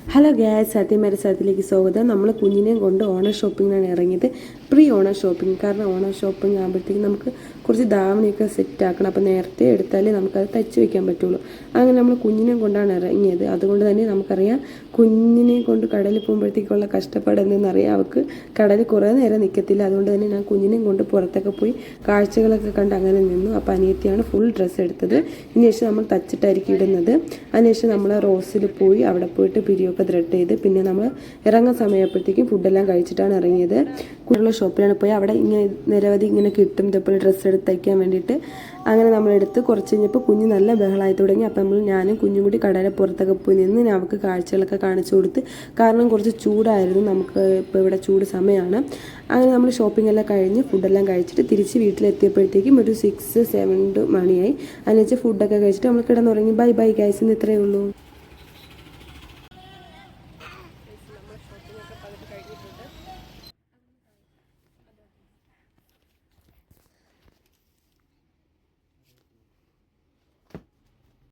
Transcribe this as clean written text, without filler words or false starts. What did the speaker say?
Hello gas സത്യത്തിലേക്ക് സ്വാഗതം. നമ്മൾ കുഞ്ഞിനെയും കൊണ്ട് ഓണർ ഷോപ്പിങ്ങിനാണ് ഇറങ്ങിയത്. പ്രീ ഓണർ ഷോപ്പിംഗ്. കാരണം ഓണർ ഷോപ്പിംഗ് ആകുമ്പോഴത്തേക്കും നമുക്ക് കുറച്ച് ധാവണിയൊക്കെ സെറ്റ് ആക്കണം. അപ്പോൾ നേരത്തെ എടുത്താലേ നമുക്കത് തയ്ച്ച് വയ്ക്കാൻ പറ്റുള്ളൂ. അങ്ങനെ നമ്മൾ കുഞ്ഞിനെയും കൊണ്ടാണ് ഇറങ്ങിയത്. അതുകൊണ്ട് തന്നെ നമുക്കറിയാം കുഞ്ഞിനെയും കൊണ്ട് കടലിൽ പോകുമ്പോഴത്തേക്കുള്ള കഷ്ടപ്പാട് എന്തെന്നറിയാം. അവൾക്ക് കടലിൽ കുറേ നേരം നിൽക്കത്തില്ല. അതുകൊണ്ട് തന്നെ ഞാൻ കുഞ്ഞിനെയും കൊണ്ട് പുറത്തൊക്കെ പോയി കാഴ്ചകളൊക്കെ കണ്ട് അങ്ങനെ നിന്നു. അപ്പോൾ അനിയത്തിയാണ് ഫുൾ ഡ്രസ്സ് എടുത്തത്. ഇതിനുശേഷം നമ്മൾ തച്ചിട്ടായിരിക്കും ഇടുന്നത്. അതിനുശേഷം നമ്മൾ റോസിൽ പോയി അവിടെ പോയിട്ട് പിരിയൊക്കെ ത്രെഡ് ചെയ്ത് പിന്നെ നമ്മൾ ഇറങ്ങുന്ന സമയപ്പോഴത്തേക്കും ഫുഡെല്ലാം കഴിച്ചിട്ടാണ് ഇറങ്ങിയത്. കൂടുതലുള്ള ഷോപ്പിലാണ് പോയി. അവിടെ ഇങ്ങനെ നിരവധി ഇങ്ങനെ കിട്ടും ഇതേപോലെ ഡ്രസ്സ് എടുത്ത് തയ്ക്കാൻ വേണ്ടിയിട്ട്. അങ്ങനെ നമ്മളെടുത്ത് കുറച്ച് കഴിഞ്ഞപ്പോൾ കുഞ്ഞ് നല്ല ബഹളമായി തുടങ്ങി. അപ്പോൾ ഞാനും കുഞ്ഞും കൂടി കടയുടെ പുറത്തൊക്കെ പോയി നിന്ന് അവൾക്ക് കാഴ്ചകളൊക്കെ കാണിച്ചു കൊടുത്ത്. കാരണം കുറച്ച് ചൂടായിരുന്നു, നമുക്ക് ഇപ്പോൾ ഇവിടെ ചൂട് സമയമാണ്. അങ്ങനെ നമ്മൾ ഷോപ്പിംഗ് എല്ലാം കഴിഞ്ഞ് ഫുഡെല്ലാം കഴിച്ചിട്ട് തിരിച്ച് വീട്ടിലെത്തിയപ്പോഴത്തേക്കും ഒരു 6-7 മണിയായി. അതിനുവെച്ച് ഫുഡൊക്കെ കഴിച്ചിട്ട് നമ്മൾ കിടന്നുറങ്ങി. ബൈ ബൈ ഗൈസ്, ഇന്ന് ഇത്രയേ ഉള്ളൂ.